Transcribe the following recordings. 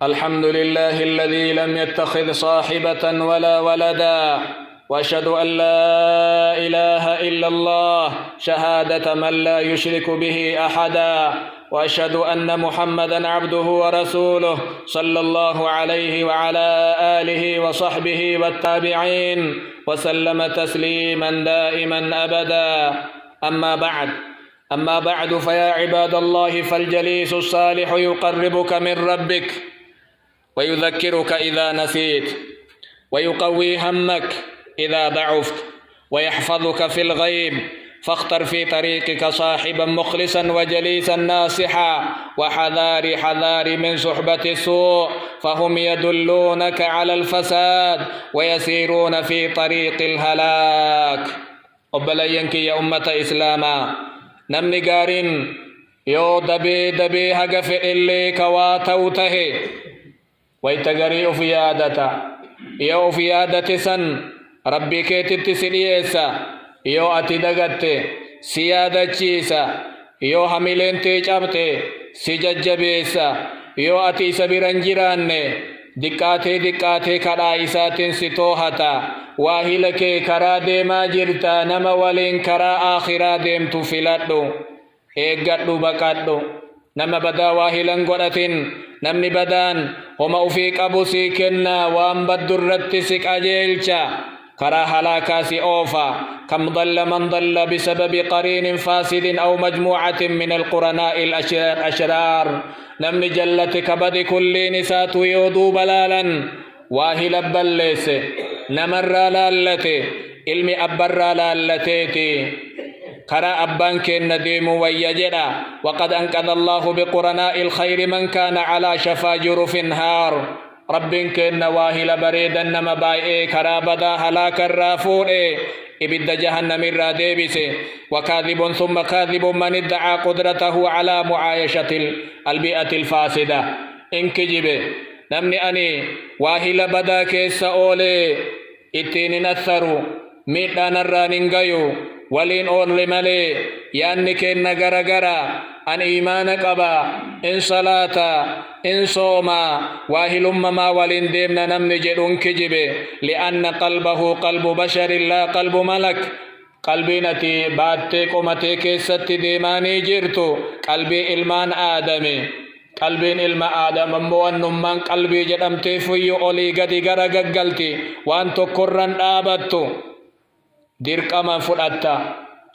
الحمد لله الذي لم يتخذ صاحبة ولا ولدا، وأشهد أن لا إله إلا الله شهادة من لا يشرك به أحدا، وأشهد أن محمدا عبده ورسوله صلى الله عليه وعلى آله وصحبه والتابعين وسلم تسليما دائما أبدا. أما بعد فيا عباد الله، فالجليس الصالح يقربك من ربك ويذكرك إذا نسيت، ويقوي همك إذا ضعفت، ويحفظك في الغيب. فاختر في طريقك صاحبا مخلصا وجليسا ناصحا، وحذار من صحبة السوء، فهم يدلونك على الفساد ويسيرون في طريق الهلاك. أبلينك يا أمة إسلاما، نمني قارين يو دبي هقف إلي كواتوته ويتقري في يادتا يو في يادة سن ربي كيتت سليسا يو أتدقت سيادة جيسا يو هميلين تيجابت سججبيسا يو أتي سبيران جيران دكاتي كرائسات ستوهتا واهلك كرا ديما جرتا نما ولين كرا آخرا ديم تفلدو إيقادو بقادو نما بدا واهلان قرأتين نمني بدان وما أفيق أبو سيكنا وان بدرت سيك أجيلشا كرا هلاكا سيوفا. كم ضل من ضل بسبب قرين فاسد أو مجموعة من القرناء الأشرار. نمني جلت كبد كل نسات يودو بلالا واهل بلس نمر لالتي علمي أبر لالتيتي كرا أبان كن نديم ويجدا. وقد أنقذ الله بقرناء الخير من كان على شفا جرف هار. رب كن واهل بريدا نما باي كرا بدا هلاك الرافور إبد جهنم الرادبس. وكاذب ثم كاذب من ادعى قدرته على معايشة البيئة الفاسدة. إن كجب نمني أني واهل بدا كيس أولي إتين نثروا ميدان الراننغيو ولين أول ملي ياني كن غرغرا أن إيمان قبا إن صلاة إن صوما واهل ما ولين ديمنا نمني جدون كجبه. لأن قلبه قلب بشر لا قلب ملك. قلبي نتي باتي قمتي كيست ديماني جرتو قلبي إلمان آدمي قلبي إلما آدم موان نمان قلبي جدمتي فيو أولي قدي غرغلتي وانتو قرن آبتو ديرك أمان فرأتا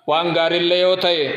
وان غار الليوته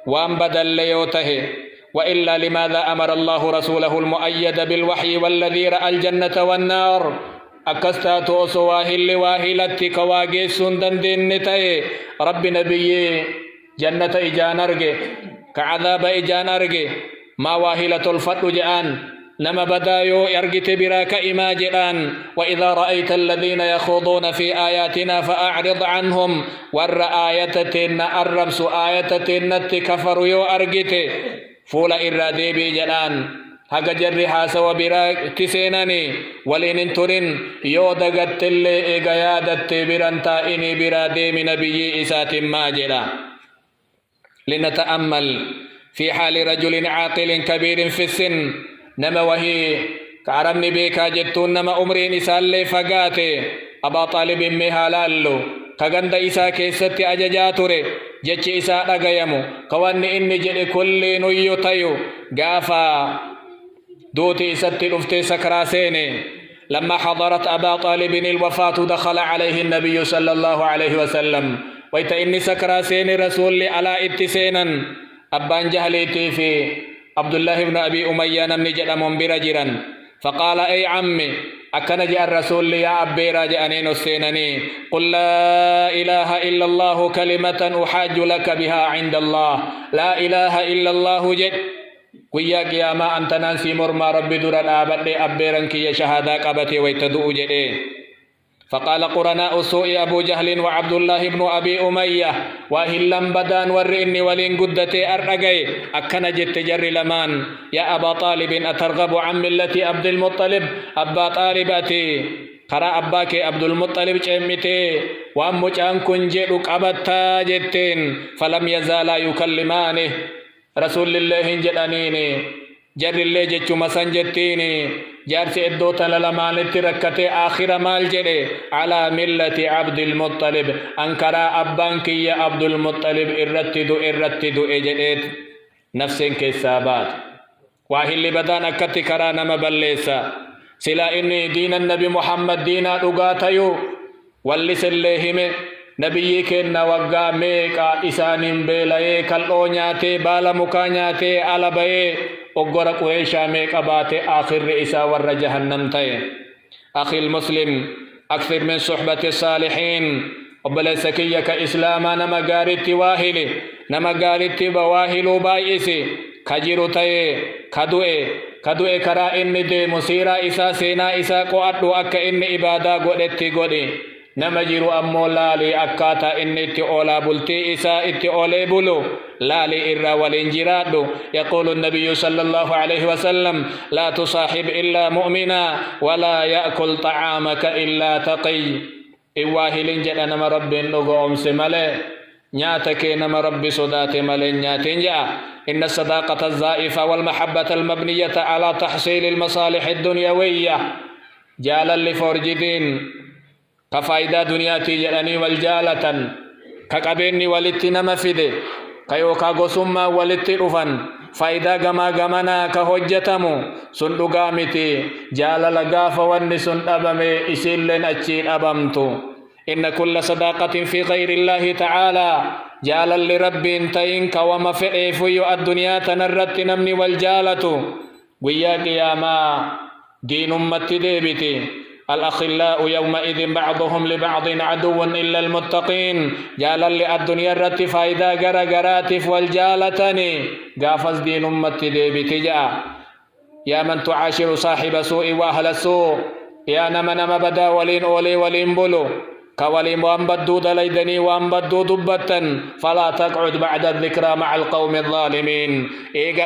وان بدل الليوته. وإلا لماذا أمر الله رسوله المؤيد بالوحي والذي رأى الجنة والنار أكستاتو سواهل واهلتي كواجيس دندين نتاي. رب نبي جنة إجان أرجي كعذاب إجان أرجي ما واهلة الفتو جان نما بدايو يرجت براك إما جران. وإذا رأيت الذين يخوضون في آياتنا فأعرض عنهم. ور آياتتين الرمس آياتتين كفروا يو أرجت فول إرادي بجران هكا جرها سوى براك تسينني ولين ترين يو دقت اللي إيقيادت برانتا إني برادي من نبي إسات ما جرا. لنتأمل في حال رجل عاقل كبير في السن نما وهي كعرمني بيكا جتون نما أمرين إسالي فقاتي أبا طالب مهالالو كغند إسا كيستي أججاتوري جتش إسا رغيمو كواني إني جدي كل نيو تيو غافا دوتي إساتي رفتي سكراسيني. لما حضرت أبا طالب الوفاة دخل عليه النبي صلى الله عليه وسلم ويتا إني سكراسيني رسول على اتسينا. أبان جهليتي في عبد الله بن أبي أمية نمني جدمون برجرا فقال أي عمي أكن جاء الرسول يا أبي راجعني نسينني قل لا إله إلا الله كلمة أحاج لك بها عند الله. لا إله إلا الله جد ويا قياما أنت ننسي مرمى ربي دران آبد أبي رنكي شهادة قبتي ويتدؤ جدي. فقال قرناء السوء أبو جهل وعبد الله بن أبي أمية وهلم بدان ورئني ولين قدتي أرقي أكن جت جر لمان يا أبا طالب أترغب عن ملة عبد المطلب. أبا طالب أتي قرأ أباك عبد المطلب جمتي وأم جان كنجلك أبتا جتين. فلم يزالا يكلمانه رسول الله جدانيني جر الله جتشو مسان جتيني جارس إدوتا للمان التركة آخر مال جري على ملة عبد المطلب أنكرا أبانك يا عبد المطلب إرتدو إجدت نفس كسابات واهل بدان أكت كرانا مبلسا سلا إني دين النبي محمد دينا رغاتيو واللس اللهم نبي كنا وقا ميكا إسان بيلاي كالونياتي بالا مكانياتي على بي أقرأ قريشا ميكا باتي آخر رئيسا ور جهنم تي أخي المسلم أكثر من صحبة الصالحين قبل سكية كإسلاما نما قارت واهلي نما قارت بواهل بايسي كجيرو تي كدوئي كرا إني دي مسيرا إسا سينا إسا قواتو أكا إني إبادا قدتي قدي نما جيرو أمو لالي أكاتا إني اتي أولا بلتي إسا اتي أولي بلو لالي إرا والإنجراد يقول النبي صلى الله عليه وسلم لا تصاحب إلا مؤمنا ولا يأكل طعامك إلا تقي إواهلين جدا نما ربين لغو أمس ملي نياتك نما ربي صدات ملي نياتين جاء إن الصداقة الزائفة والمحبة المبنية على تحصيل المصالح الدنيوية جالا لفرجدين كفايدة دنياتي جلني والجالة كقبيني والتنم فيدي كيوكا قسما والتئفن فايدة غمنا كهجتمو سندقامتي جالا لغاف والنسن أبمي إسلن أجين أبمتو إن كل صداقة في غير الله تعالى جالا لرب تين كوما فئفيو الدنيا تنرت نمني والجالة ويا قياما دين أمتي ديبتي الأخلاء يومئذ بعضهم لبعض عدو إلا المتقين جالا للدنيا رت فايدة غرغراتف والجالتني قافز دين أمتي ديبتي جاء يا من تعاشر صاحب سوء وأهل السوء يا نما بدا ولين أولي ولين بلو كولين وانبدو دليدني وانبدو دبتا فلا تقعد بعد الذكرى مع القوم الظالمين إيقا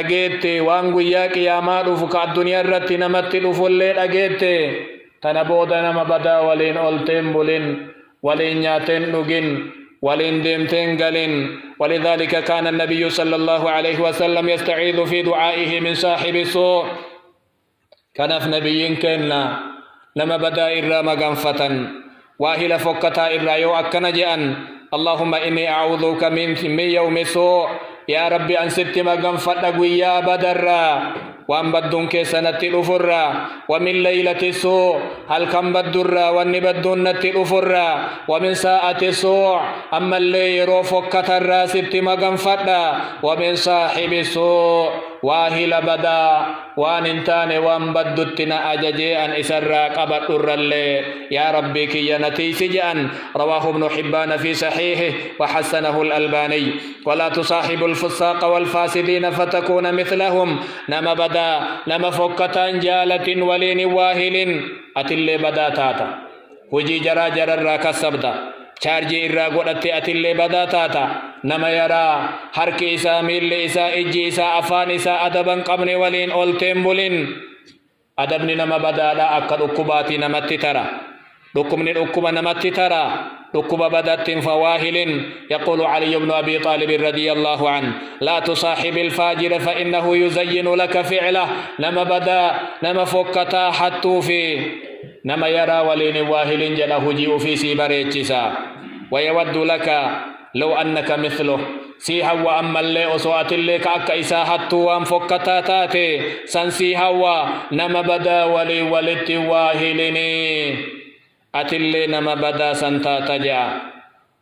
أجيت وانقوياك يا مالو فكا الدنيا الرت نمتلو فالليل أجيت تنبودا نما بدا ولين أولتين بلين ولين ياتين نجين ولين ديمتين قلين ولذلك كان النبي صلى الله عليه وسلم يستعيذ في دعائه من صاحب السوء كان في نبي كنا لما بدا إرى مغنفة واهل فكتا إرى يو أكنا جأن اللهم إني أعوذك من يوم السوء يا ربي أن ست مغنفة قويا بدرا وان بدون كيسنة الأفرة ومن ليلة السوء هل كم بدرا وان بدون الأفرة ومن ساعة السوء أما اللي يروفك كتر ست مغنفة ومن صاحب السوء واهل بدا وان انتان وان بدتنا أججي أن إسرى قبط الرلي يا ربي كي نتيس جأن رواه ابن حبان في صحيحه وحسنه الألباني ولا تصاحب الفساق والفاسدين فتكون مثلهم نما بدا نما فكتان جالة ولين واهل أتلي بدا تاتا وجي جرى راكا سبدا charji irra godhatte atillee badaa taata nama yaraa harki isaa miilli isaa ijji isaa afaan isaa adaban qabne waliin olteen bulin adabni nama badaadha akka dhukkubaati namatti tara dhukkubni dhukkuba namatti tara ركب بدت فواهل يقول علي بن أبي طالب رضي الله عنه لا تصاحب الفاجر فإنه يزين لك فعله نما بدا نما فكتا حتى في نما يرى ولين واهل جله جيء في سيبريتشسا ويود لك لو أنك مثله سيها وأما اللي أصوات اللي كأك إسا حتى وأن فكتا تاتي سنسيها ونما بدا ولي ولت واهلني أتلي نما بدا سنتا تجا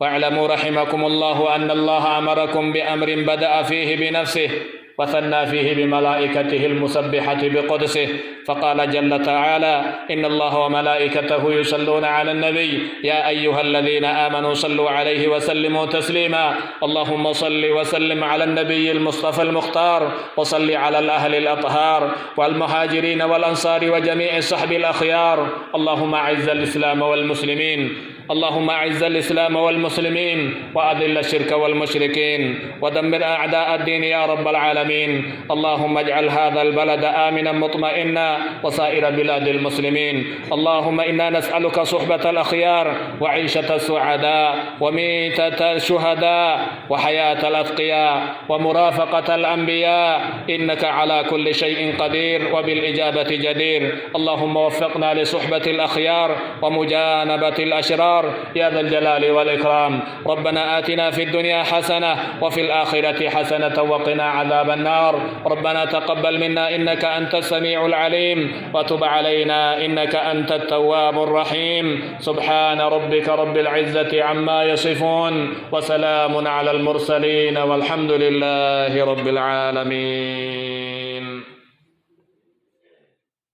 واعلموا رحمكم الله أن الله أمركم بأمر بدأ فيه بنفسه وثنى فيه بملائكته المسبحة بقدسه فقال جل تعالى إن الله وملائكته يصلون على النبي يا أيها الذين آمنوا صلوا عليه وسلموا تسليما اللهم صل وسلم على النبي المصطفى المختار وصل على الأهل الأطهار والمهاجرين والأنصار وجميع الصحب الأخيار اللهم أعز الإسلام والمسلمين اللهم أعز الإسلام والمسلمين وأذل الشرك والمشركين ودمر أعداء الدين يا رب العالمين العالمين. اللهم اجعل هذا البلد آمنا مطمئنا وسائر بلاد المسلمين. اللهم إنا نسألك صحبة الأخيار وعيشة السعداء وميتة الشهداء وحياة الأتقياء ومرافقة الأنبياء، إنك على كل شيء قدير وبالإجابة جدير. اللهم وفقنا لصحبة الأخيار ومجانبة الأشرار يا ذا الجلال والإكرام. ربنا آتنا في الدنيا حسنة وفي الآخرة حسنة وقنا عذاب النار. ربنا تقبل منا إنك أنت السميع العليم وتب علينا إنك أنت التواب الرحيم. سبحان ربك رب العزة عما يصفون وسلام على المرسلين والحمد لله رب العالمين.